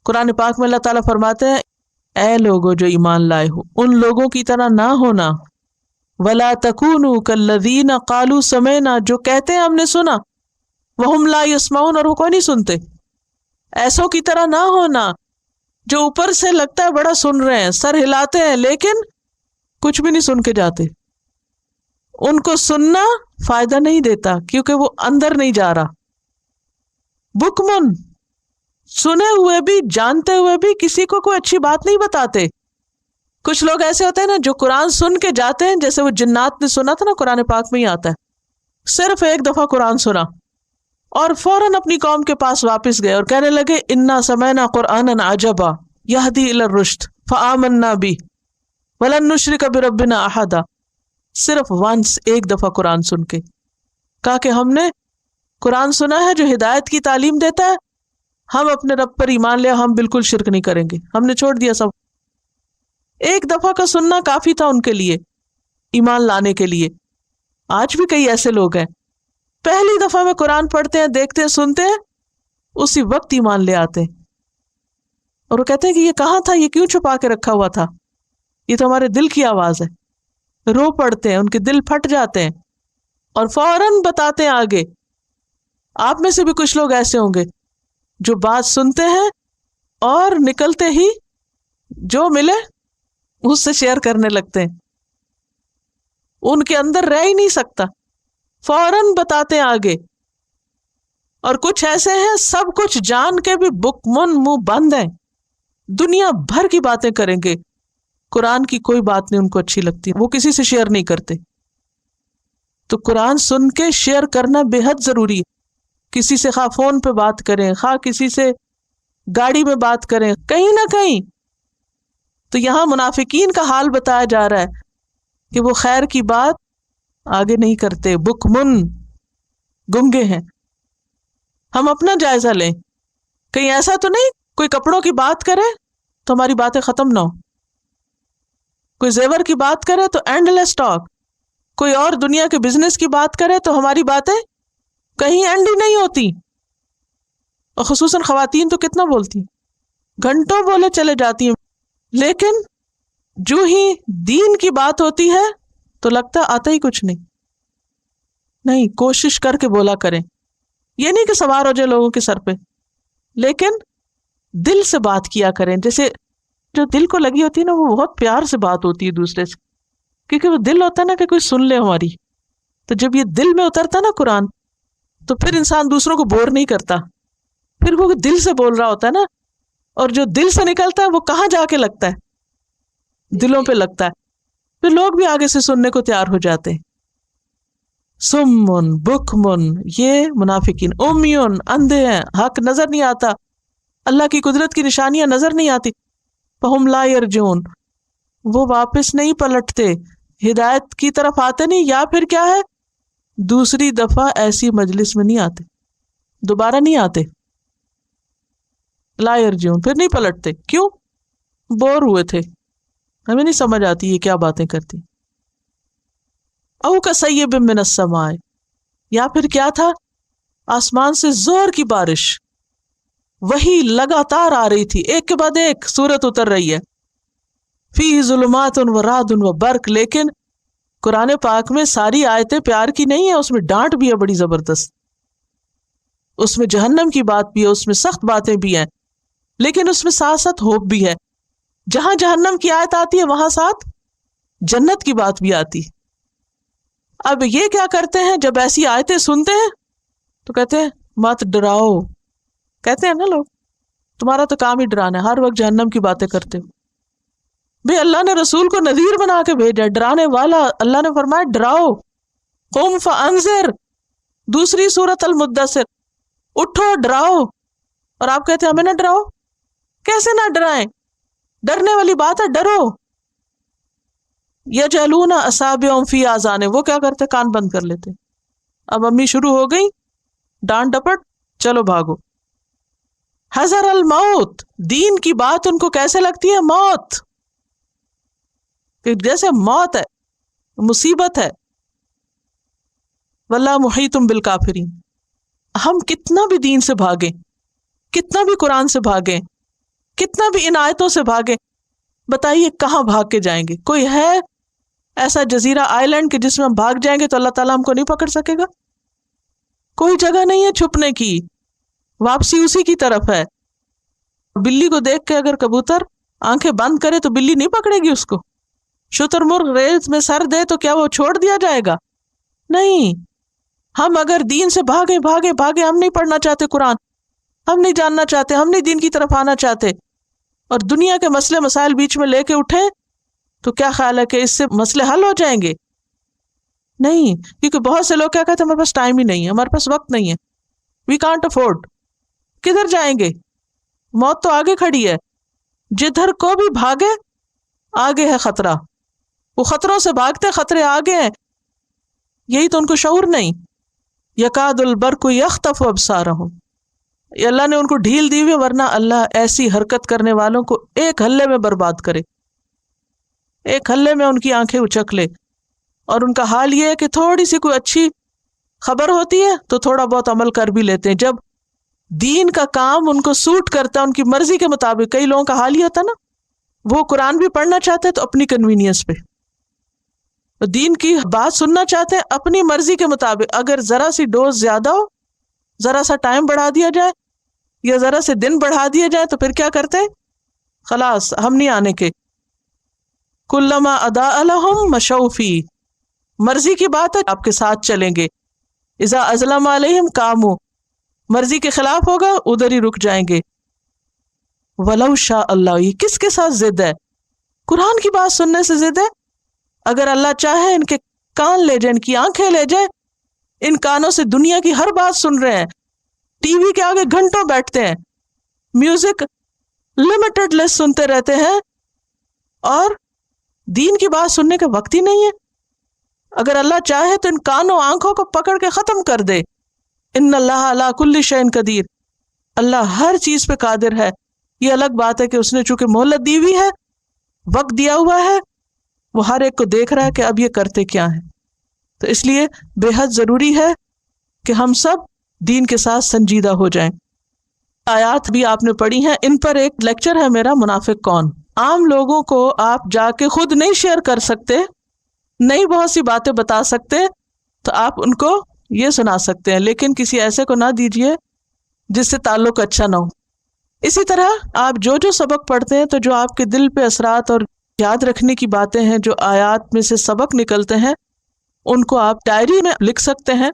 قرآن پاک میں اللہ تعالیٰ فرماتے ہیں اے لوگوں جو ایمان لائے ہو ان لوگوں کی طرح نہ ہونا، ولا تکونوا کالذین قالوا سمعنا، جو کہتے ہیں ہم نے سنا، وہم لا یسمعون، اور وہ کوئی نہیں سنتے. ایسوں کی طرح نہ ہونا جو اوپر سے لگتا ہے بڑا سن رہے ہیں، سر ہلاتے ہیں لیکن کچھ بھی نہیں سن کے جاتے. ان کو سننا فائدہ نہیں دیتا کیونکہ وہ اندر نہیں جا رہا. بکمن، سنے ہوئے بھی جانتے ہوئے بھی کسی کو کوئی اچھی بات نہیں بتاتے. کچھ لوگ ایسے ہوتے ہیں نا جو قرآن سن کے جاتے ہیں، جیسے وہ جنات نے سنا تھا نا، قرآن پاک میں ہی آتا ہے، صرف ایک دفعہ قرآن سنا اور فوراً اپنی قوم کے پاس واپس گئے اور کہنے لگے انا سمعنا قرآنا عجبا یہدی الی الرشد فآمنا بہ ولن نشرک بربنا احدا. صرف ونس، ایک دفعہ قرآن سن کے کہا کہ ہم نے قرآن سنا ہے جو ہدایت کی تعلیم دیتا ہے، ہم اپنے رب پر ایمان لیا، ہم بالکل شرک نہیں کریں گے، ہم نے چھوڑ دیا سب. ایک دفعہ کا سننا کافی تھا ان کے لیے ایمان لانے کے لیے. آج بھی کئی ایسے لوگ ہیں پہلی دفعہ میں قرآن پڑھتے ہیں، دیکھتے ہیں، سنتے ہیں، اسی وقت ایمان لے آتے ہیں اور وہ کہتے ہیں کہ یہ کہاں تھا، یہ کیوں چھپا کے رکھا ہوا تھا، یہ تو ہمارے دل کی آواز ہے. رو پڑتے ہیں، ان کے دل پھٹ جاتے ہیں اور فوراً بتاتے ہیں آگے. آپ میں سے بھی کچھ لوگ ایسے ہوں گے جو بات سنتے ہیں اور نکلتے ہی جو ملے اس سے شیئر کرنے لگتے ہیں. ان کے اندر رہ ہی نہیں سکتا، فوراً بتاتے ہیں آگے. اور کچھ ایسے ہیں سب کچھ جان کے بھی بکمن، منہ بند ہیں، دنیا بھر کی باتیں کریں گے، قرآن کی کوئی بات نہیں ان کو اچھی لگتی، وہ کسی سے شیئر نہیں کرتے. تو قرآن سن کے شیئر کرنا بے حد ضروری ہے. کسی سے خواہ فون پہ بات کریں، خواہ کسی سے گاڑی میں بات کریں، کہیں نہ کہیں. تو یہاں منافقین کا حال بتایا جا رہا ہے کہ وہ خیر کی بات آگے نہیں کرتے، بکمن، گنگے ہیں. ہم اپنا جائزہ لیں، کہیں ایسا تو نہیں کوئی کپڑوں کی بات کرے تو ہماری باتیں ختم نہ ہو، کوئی زیور کی بات کرے تو اینڈ لیس ٹاک، کوئی اور دنیا کے بزنس کی بات کرے تو ہماری باتیں کہیں اینڈ ہی نہیں ہوتی. اور خصوصاً خواتین تو کتنا بولتی ہیں، گھنٹوں بولے چلے جاتی ہیں، لیکن جو ہی دین کی بات ہوتی ہے تو لگتا آتا ہی کچھ نہیں. کوشش کر کے بولا کریں، یہ نہیں کہ سوار ہو جائے لوگوں کے سر پہ، لیکن دل سے بات کیا کریں. جیسے جو دل کو لگی ہوتی ہے نا، وہ بہت پیار سے بات ہوتی ہے دوسرے سے، کیونکہ وہ دل ہوتا ہے نا کہ کوئی سن لے ہماری. تو جب یہ دل میں اترتا ہے نا قرآن، تو پھر انسان دوسروں کو بور نہیں کرتا، پھر وہ دل سے بول رہا ہوتا ہے نا. اور جو دل سے نکلتا ہے وہ کہاں جا کے لگتا ہے، دلوں پہ لگتا ہے، پھر لوگ بھی آگے سے سننے کو تیار ہو جاتے ہیں. سمن بکمن، یہ منافقین. امیون، اندھے ہیں، حق نظر نہیں آتا، اللہ کی قدرت کی نشانیاں نظر نہیں آتی. فہم لا یرجون، وہ واپس نہیں پلٹتے، ہدایت کی طرف آتے نہیں، یا پھر کیا ہے، دوسری دفعہ ایسی مجلس میں نہیں آتے، دوبارہ نہیں آتے. لا یرجون، پھر نہیں پلٹتے. کیوں؟ بور ہوئے تھے، ہمیں نہیں سمجھ آتی یہ کیا باتیں کرتی. او کصیب من السماء، یا پھر کیا تھا، آسمان سے زور کی بارش، وہی لگاتار آ رہی تھی، ایک کے بعد ایک سورت اتر رہی ہے. فیہ ظلمات و رعد و برق. لیکن قرآن پاک میں ساری آیتیں پیار کی نہیں ہیں، اس میں ڈانٹ بھی ہے بڑی زبردست، اس میں جہنم کی بات بھی ہے، اس میں سخت باتیں بھی ہیں، لیکن اس میں ساتھ ساتھ ہوپ بھی ہے. جہاں جہنم کی آیت آتی ہے وہاں ساتھ جنت کی بات بھی آتی. اب یہ کیا کرتے ہیں، جب ایسی آیتیں سنتے ہیں تو کہتے ہیں مت ڈراؤ. کہتے ہیں نا لوگ، تمہارا تو کام ہی ڈرانا ہے، ہر وقت جہنم کی باتیں کرتے ہو. بھئی اللہ نے رسول کو نذیر بنا کے بھیجا، ڈرانے والا. اللہ نے فرمایا ڈراؤ. قم فانذر، دوسری سورت المدثر، اٹھو ڈراؤ. اور آپ کہتے ہیں ہمیں نہ ڈراؤ. کیسے نہ ڈرائیں، ڈرنے والی بات ہے، ڈرو. یجعلون اصابعهم فی آذانہم، وہ کیا کرتے، کان بند کر لیتے. اب امی شروع ہو گئی ڈانٹ ڈپٹ، چلو بھاگو. حذر الموت، دین کی بات ان کو کیسے لگتی ہے، موت، کہ جیسے موت ہے، مصیبت ہے. واللہ محیط بالکافرین. ہم کتنا بھی دین سے بھاگیں، کتنا بھی قرآن سے بھاگیں، کتنا بھی ان آیتوں سے بھاگے، بتائیے کہاں بھاگ کے جائیں گے؟ کوئی ہے ایسا جزیرہ آئی لینڈ کہ جس میں ہم بھاگ جائیں گے تو اللہ تعالیٰ ہم کو نہیں پکڑ سکے گا؟ کوئی جگہ نہیں ہے چھپنے کی، واپسی اسی کی طرف ہے۔ بلی کو دیکھ کے اگر کبوتر آنکھیں بند کرے تو بلی نہیں پکڑے گی اس کو؟ شتر مرغ ریت میں سر دے تو کیا وہ چھوڑ دیا جائے گا؟ نہیں۔ ہم اگر دین سے بھاگے بھاگے بھاگے، ہم نہیں پڑھنا چاہتے قرآن، ہم نہیں جاننا چاہتے، ہم نہیں دین کی طرف آنا چاہتے، اور دنیا کے مسئلے مسائل بیچ میں لے کے اٹھے تو کیا خیال ہے کہ اس سے مسئلے حل ہو جائیں گے؟ نہیں، کیونکہ بہت سے لوگ کیا کہتے ہیں ہمارے پاس ٹائم ہی نہیں ہے، ہمارے پاس وقت نہیں ہے، وی کانٹ افورڈ۔ کدھر جائیں گے؟ موت تو آگے کھڑی ہے، جدھر کو بھی بھاگے آگے ہے خطرہ، وہ خطروں سے بھاگتے، خطرے آگے ہیں، یہی تو ان کو شعور نہیں۔ یکاد البرق یخطف ابصارہم، یہ اللہ نے ان کو ڈھیل دی ہوئی، ورنہ اللہ ایسی حرکت کرنے والوں کو ایک ہلے میں برباد کرے، ایک ہلے میں ان کی آنکھیں اچک لے۔ اور ان کا حال یہ ہے کہ تھوڑی سی کوئی اچھی خبر ہوتی ہے تو تھوڑا بہت عمل کر بھی لیتے ہیں، جب دین کا کام ان کو سوٹ کرتا ہے ان کی مرضی کے مطابق۔ کئی لوگوں کا حال یہ ہوتا نا، وہ قرآن بھی پڑھنا چاہتے ہیں تو اپنی کنوینئنس پہ، دین کی بات سننا چاہتے ہیں اپنی مرضی کے مطابق، اگر ذرا سی ڈوز زیادہ ہو، ذرا سا ٹائم بڑھا دیا جائے یا ذرا سے دن بڑھا دیا جائے تو پھر کیا کرتے؟ خلاص ہم نہیں آنے کے۔ کلما اضاء لهم مشوا فیہ، مرضی کی بات ہے آپ کے ساتھ چلیں گے، اذا اظلم علیہم قاموا، مرضی کے خلاف ہوگا ادھر ہی رک جائیں گے۔ ولو شاء اللہ، یہ کس کے ساتھ ضد ہے؟ قرآن کی بات سننے سے ضد ہے؟ اگر اللہ چاہے ان کے کان لے جائے، ان کی آنکھیں لے جائے، ان کانوں سے دنیا کی ہر بات سن رہے ہیں، ٹی وی کے آگے گھنٹوں بیٹھتے ہیں، میوزک لمیٹڈ لیس سنتے رہتے ہیں، اور دین کی بات سننے کا وقت ہی نہیں ہے۔ اگر اللہ چاہے تو ان کانوں آنکھوں کو پکڑ کے ختم کر دے۔ ان اللہ علی کل شیء قدیر، اللہ ہر چیز پہ قادر ہے۔ یہ الگ بات ہے کہ اس نے چونکہ مہلت دی ہوئی ہے، وقت دیا ہوا ہے، وہ ہر ایک کو دیکھ رہا ہے کہ اب یہ کرتے کیا ہیں۔ تو اس لیے بے حد ضروری ہے کہ ہم سب دین کے ساتھ سنجیدہ ہو جائیں۔ آیات بھی آپ نے پڑھی ہیں، ان پر ایک لیکچر ہے میرا، منافق کون۔ عام لوگوں کو آپ جا کے خود نہیں شیئر کر سکتے، نہیں بہت سی باتیں بتا سکتے، تو آپ ان کو یہ سنا سکتے ہیں، لیکن کسی ایسے کو نہ دیجیے جس سے تعلق اچھا نہ ہو۔ اسی طرح آپ جو جو سبق پڑھتے ہیں، تو جو آپ کے دل پہ اثرات اور یاد رکھنے کی باتیں ہیں، جو آیات میں سے سبق نکلتے ہیں، ان کو آپ ڈائری میں لکھ سکتے ہیں۔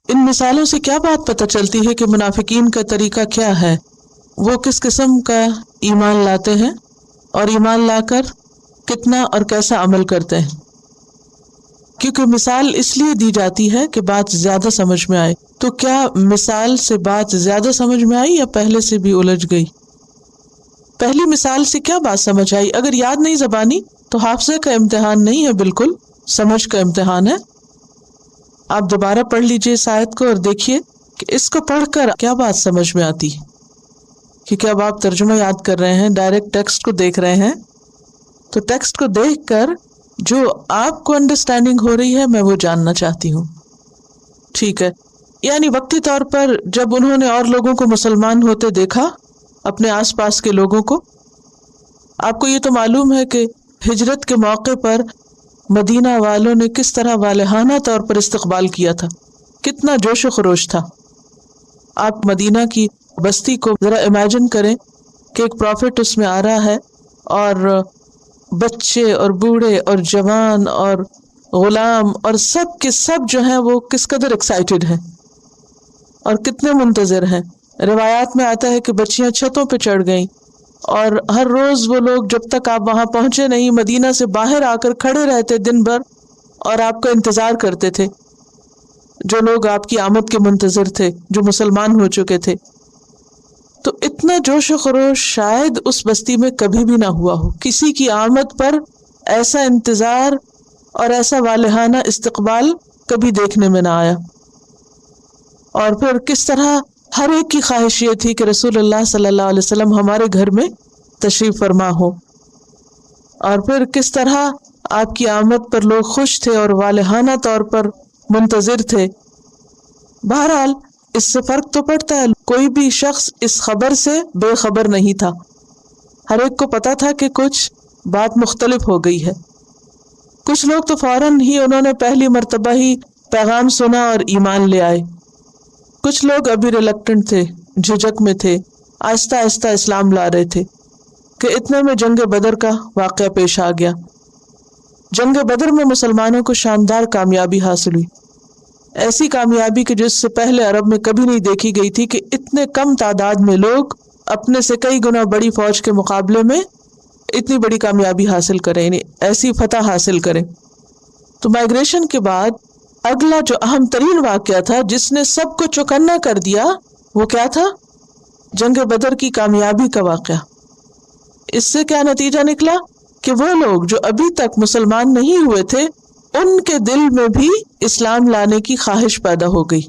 ان مثالوں سے کیا بات پتہ چلتی ہے کہ منافقین کا طریقہ کیا ہے، وہ کس قسم کا ایمان لاتے ہیں، اور ایمان لا کر کتنا اور کیسا عمل کرتے ہیں۔ کیونکہ مثال اس لیے دی جاتی ہے کہ بات زیادہ سمجھ میں آئے۔ تو کیا مثال سے بات زیادہ سمجھ میں آئی یا پہلے سے بھی الجھ گئی؟ پہلی مثال سے کیا بات سمجھ آئی؟ اگر یاد نہیں زبانی تو حافظے کا امتحان نہیں ہے، بالکل سمجھ کا امتحان ہے۔ آپ دوبارہ پڑھ لیجئے اس آیت کو اور دیکھیے کہ اس کو پڑھ کر کیا بات سمجھ میں آتی ہے، کیونکہ اب آپ ترجمہ یاد کر رہے ہیں، ڈائریکٹ ٹیکسٹ کو دیکھ رہے ہیں، تو ٹیکسٹ کو دیکھ کر جو آپ کو انڈرسٹینڈنگ ہو رہی ہے میں وہ جاننا چاہتی ہوں۔ ٹھیک ہے، یعنی وقتی طور پر جب انہوں نے اور لوگوں کو مسلمان ہوتے دیکھا، اپنے آس پاس کے لوگوں کو، آپ کو یہ تو معلوم ہے کہ ہجرت کے موقع پر مدینہ والوں نے کس طرح والہانہ طور پر استقبال کیا تھا، کتنا جوش و خروش تھا۔ آپ مدینہ کی بستی کو ذرا امیجن کریں کہ ایک پروفٹ اس میں آ رہا ہے، اور بچے اور بوڑھے اور جوان اور غلام اور سب کے سب جو ہیں وہ کس قدر ایکسائٹیڈ ہیں اور کتنے منتظر ہیں۔ روایات میں آتا ہے کہ بچیاں چھتوں پہ چڑھ گئیں، اور ہر روز وہ لوگ جب تک آپ وہاں پہنچے نہیں، مدینہ سے باہر آ کر کھڑے رہتے دن بھر اور آپ کا انتظار کرتے تھے، جو لوگ آپ کی آمد کے منتظر تھے، جو مسلمان ہو چکے تھے۔ تو اتنا جوش و خروش شاید اس بستی میں کبھی بھی نہ ہوا ہو، کسی کی آمد پر ایسا انتظار اور ایسا والہانہ استقبال کبھی دیکھنے میں نہ آیا۔ اور پھر کس طرح ہر ایک کی خواہش یہ تھی کہ رسول اللہ صلی اللہ علیہ وسلم ہمارے گھر میں تشریف فرما ہو، اور پھر کس طرح آپ کی آمد پر لوگ خوش تھے اور والہانہ طور پر منتظر تھے۔ بہرحال اس سے فرق تو پڑتا ہے، کوئی بھی شخص اس خبر سے بے خبر نہیں تھا ہر ایک کو پتا تھا کہ کچھ بات مختلف ہو گئی ہے. کچھ لوگ تو فوراً ہی انہوں نے پہلی مرتبہ ہی پیغام سنا اور ایمان لے آئے. کچھ لوگ ابھی ریلکٹنٹ تھے، جھجک میں تھے، آہستہ آہستہ اسلام لا رہے تھے کہ اتنے میں جنگ بدر کا واقعہ پیش آ گیا. جنگ بدر میں مسلمانوں کو شاندار کامیابی حاصل ہوئی، ایسی کامیابی کہ جس سے پہلے عرب میں کبھی نہیں دیکھی گئی تھی کہ اتنے کم تعداد میں لوگ اپنے سے کئی گنا بڑی فوج کے مقابلے میں اتنی بڑی کامیابی حاصل کریں، یعنی ایسی فتح حاصل کریں. تو مائگریشن کے بعد اگلا جو اہم ترین واقعہ تھا جس نے سب کو چوکنا کر دیا، وہ کیا تھا؟ جنگ بدر کی کامیابی کا واقعہ. اس سے کیا نتیجہ نکلا کہ وہ لوگ جو ابھی تک مسلمان نہیں ہوئے تھے ان کے دل میں بھی اسلام لانے کی خواہش پیدا ہو گئی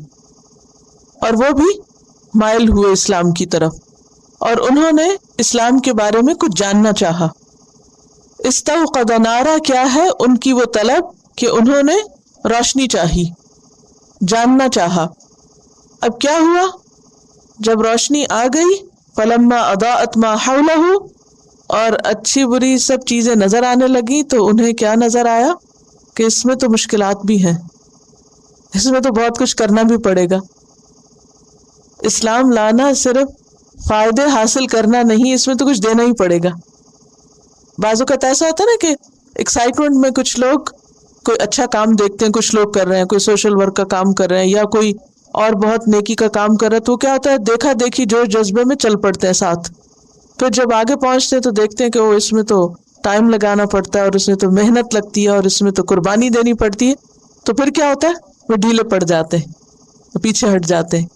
اور وہ بھی مائل ہوئے اسلام کی طرف، اور انہوں نے اسلام کے بارے میں کچھ جاننا چاہا. استوقد نارا کیا ہے؟ ان کی وہ طلب کہ انہوں نے روشنی چاہی، جاننا چاہا. اب کیا ہوا جب روشنی آ گئی؟ فلما اضاءت ما حولہ، اور اچھی بری سب چیزیں نظر آنے لگی تو انہیں کیا نظر آیا کہ اس میں تو مشکلات بھی ہیں، اس میں تو بہت کچھ کرنا بھی پڑے گا. اسلام لانا صرف فائدے حاصل کرنا نہیں، اس میں تو کچھ دینا ہی پڑے گا. بعض اوقات ایسا ہوتا ہے نا کہ ایکسائٹمنٹ میں کچھ لوگ کوئی اچھا کام دیکھتے ہیں، کچھ لوگ کر رہے ہیں، کوئی سوشل ورک کا کام کر رہے ہیں یا کوئی اور بہت نیکی کا کام کر رہا ہے، تو کیا ہوتا ہے دیکھا دیکھی جوش جذبے میں چل پڑتے ہیں ساتھ. پھر جب آگے پہنچتے ہیں تو دیکھتے ہیں کہ وہ اس میں تو ٹائم لگانا پڑتا ہے اور اس میں تو محنت لگتی ہے اور اس میں تو قربانی دینی پڑتی ہے. تو پھر کیا ہوتا ہے وہ ڈھیلے پڑ جاتے ہیں، پیچھے ہٹ جاتے ہیں.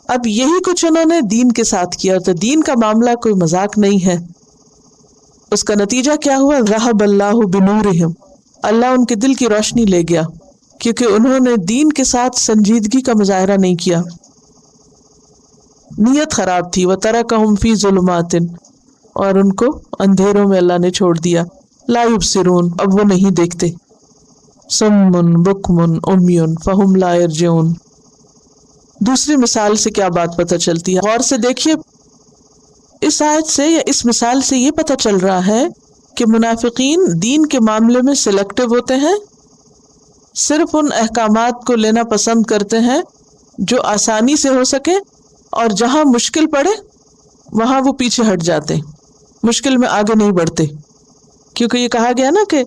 اب یہی کچھ انہوں نے دین کے ساتھ کیا، تو دین کا معاملہ کوئی مذاق نہیں ہے. اس کا نتیجہ کیا ہوا؟ ذہب اللہ بنورہم، اللہ ان کے دل کی روشنی لے گیا کیونکہ انہوں نے دین کے ساتھ سنجیدگی کا مظاہرہ نہیں کیا، نیت خراب تھی. وترکہم فی ظلمات، اور ان کو اندھیروں میں اللہ نے چھوڑ دیا. لا یبصرون، اب وہ نہیں دیکھتے. صم بکم عمی فہم لا یرجعون. دوسری مثال سے کیا بات پتہ چلتی ہے؟ غور سے دیکھیے، اس آیت سے یا اس مثال سے یہ پتہ چل رہا ہے کہ منافقین دین کے معاملے میں سلیکٹو ہوتے ہیں، صرف ان احکامات کو لینا پسند کرتے ہیں جو آسانی سے ہو سکے، اور جہاں مشکل پڑے وہاں وہ پیچھے ہٹ جاتے ہیں، مشکل میں آگے نہیں بڑھتے. کیونکہ یہ کہا گیا نا کہ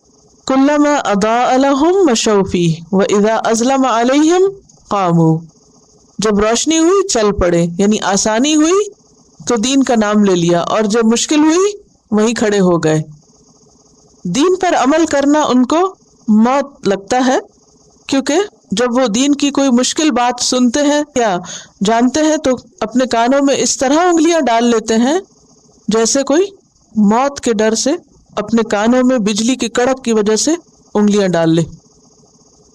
کلما اضاء لهم مشوا فیہ واذا اظلم علیہم قاموا، جب روشنی ہوئی چل پڑے، یعنی آسانی ہوئی تو دین کا نام لے لیا، اور جب مشکل ہوئی وہیں کھڑے ہو گئے. دین پر عمل کرنا ان کو موت لگتا ہے، کیونکہ جب وہ دین کی کوئی مشکل بات سنتے ہیں یا جانتے ہیں تو اپنے کانوں میں اس طرح انگلیاں ڈال لیتے ہیں جیسے کوئی موت کے ڈر سے اپنے کانوں میں بجلی کی کڑک کی وجہ سے انگلیاں ڈال لے.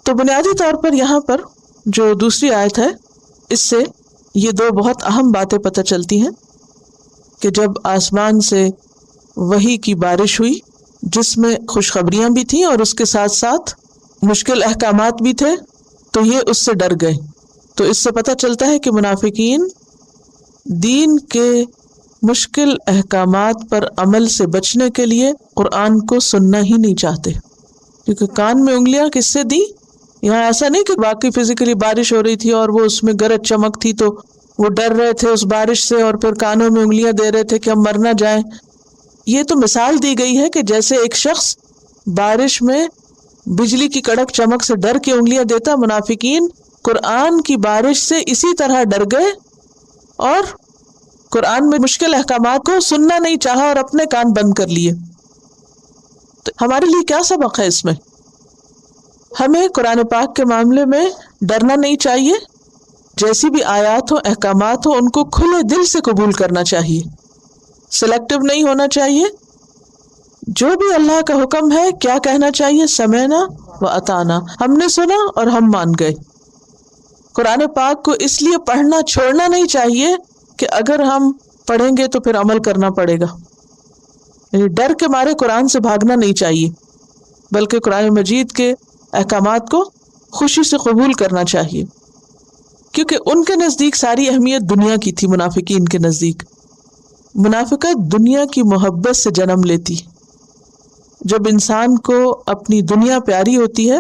تو بنیادی طور پر یہاں پر جو دوسری آیت ہے اس سے یہ دو بہت اہم باتیں پتہ چلتی ہیں کہ جب آسمان سے وحی کی بارش ہوئی جس میں خوشخبریاں بھی تھیں اور اس کے ساتھ ساتھ مشکل احکامات بھی تھے، تو یہ اس سے ڈر گئے. تو اس سے پتہ چلتا ہے کہ منافقین دین کے مشکل احکامات پر عمل سے بچنے کے لیے قرآن کو سننا ہی نہیں چاہتے. کیونکہ کان میں انگلیاں کس سے دی؟ یہاں ایسا نہیں کہ باقی فزیکلی بارش ہو رہی تھی اور وہ اس میں گرج چمک تھی تو وہ ڈر رہے تھے اس بارش سے اور پھر کانوں میں انگلیاں دے رہے تھے کہ ہم مر نہ جائیں. یہ تو مثال دی گئی ہے کہ جیسے ایک شخص بارش میں بجلی کی کڑک چمک سے ڈر کے انگلیاں دیتا، منافقین قرآن کی بارش سے اسی طرح ڈر گئے اور قرآن میں مشکل احکامات کو سننا نہیں چاہا اور اپنے کان بند کر لیے. تو ہمارے لیے کیا سبق ہے اس میں؟ ہمیں قرآن پاک کے معاملے میں ڈرنا نہیں چاہیے، جیسی بھی آیات ہو احکامات ہو ان کو کھلے دل سے قبول کرنا چاہیے، سلیکٹو نہیں ہونا چاہیے. جو بھی اللہ کا حکم ہے کیا کہنا چاہیے؟ سمعنا و اطعنا، ہم نے سنا اور ہم مان گئے. قرآن پاک کو اس لیے پڑھنا چھوڑنا نہیں چاہیے کہ اگر ہم پڑھیں گے تو پھر عمل کرنا پڑے گا، یعنی ڈر کے مارے قرآن سے بھاگنا نہیں چاہیے، بلکہ قرآن مجید کے احکامات کو خوشی سے قبول کرنا چاہیے. کیونکہ ان کے نزدیک ساری اہمیت دنیا کی تھی، منافقین کے نزدیک. منافقت دنیا کی محبت سے جنم لیتی. جب انسان کو اپنی دنیا پیاری ہوتی ہے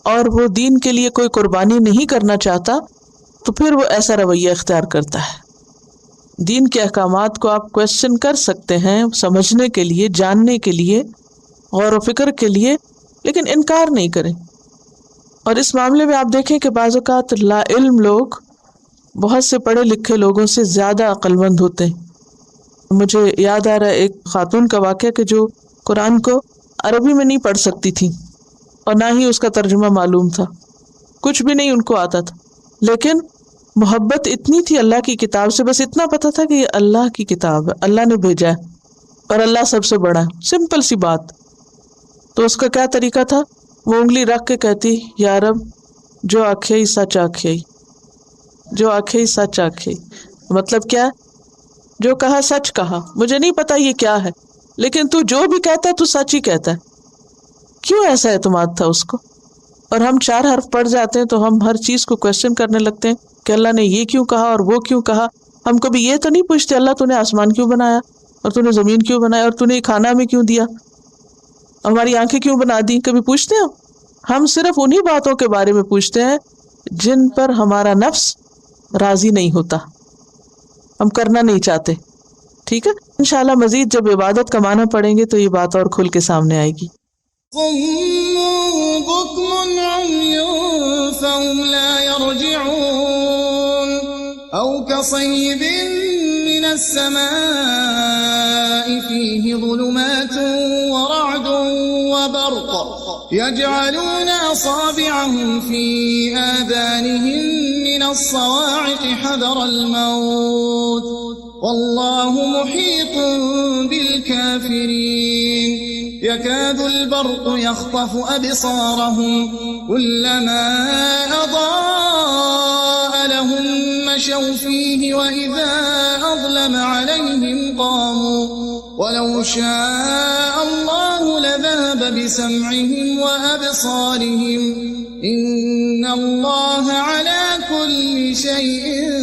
اور وہ دین کے لیے کوئی قربانی نہیں کرنا چاہتا تو پھر وہ ایسا رویہ اختیار کرتا ہے. دین کے احکامات کو آپ کویسچن کر سکتے ہیں سمجھنے کے لیے، جاننے کے لیے، غور و فکر کے لیے، لیکن انکار نہیں کریں. اور اس معاملے میں آپ دیکھیں کہ بعض اوقات لا علم لوگ بہت سے پڑھے لکھے لوگوں سے زیادہ عقل مند ہوتے ہیں. مجھے یاد آ رہا ہے ایک خاتون کا واقعہ کہ جو قرآن کو عربی میں نہیں پڑھ سکتی تھی اور نہ ہی اس کا ترجمہ معلوم تھا، کچھ بھی نہیں ان کو آتا تھا، لیکن محبت اتنی تھی اللہ کی کتاب سے، بس اتنا پتا تھا کہ یہ اللہ کی کتاب ہے، اللہ نے بھیجا ہے اور اللہ سب سے بڑا ہے. سمپل سی بات. تو اس کا کیا طریقہ تھا؟ وہ انگلی رکھ کے کہتی یا رب جو آکھے سچ آکھے، جو آکھے سچ آکھے. مطلب کیا؟ جو کہا سچ کہا، مجھے نہیں پتا یہ کیا ہے، لیکن تو جو بھی کہتا ہے تو سچ ہی کہتا ہے. کیوں ایسا اعتماد تھا اس کو؟ اور ہم 4 حرف پڑھ جاتے ہیں تو ہم ہر چیز کو کویسچن کرنے لگتے ہیں کہ اللہ نے یہ کیوں کہا اور وہ کیوں کہا. ہم کبھی یہ تو نہیں پوچھتے اللہ تو نے آسمان کیوں بنایا اور تو نے زمین کیوں بنایا اور تو نے کھانا ہمیں کیوں دیا، ہماری آنکھیں کیوں بنا دی؟ کبھی پوچھتے ہیں؟ ہم صرف انہی باتوں کے بارے میں پوچھتے ہیں جن پر ہمارا نفس راضی نہیں ہوتا، ہم کرنا نہیں چاہتے. ٹھیک ہے، انشاءاللہ مزید جب عبادت کا معنی پڑھیں گے تو یہ بات اور کھل کے سامنے آئے گی. صم بكم عمي فهم لا يرجعون أو كصيب من السماء فيه ظلمات ورعد وبرق يجعلون أصابعهم في آذانهم من الصواعق حذر الموت والله محيط بالكافرين يكاد البرق يخطف أبصارهم كلما أضاء لهم مشوا فيه وإذا أظلم عليهم قاموا ولو شاء الله لذهب بسمعهم وأبصارهم إن الله على كل شيء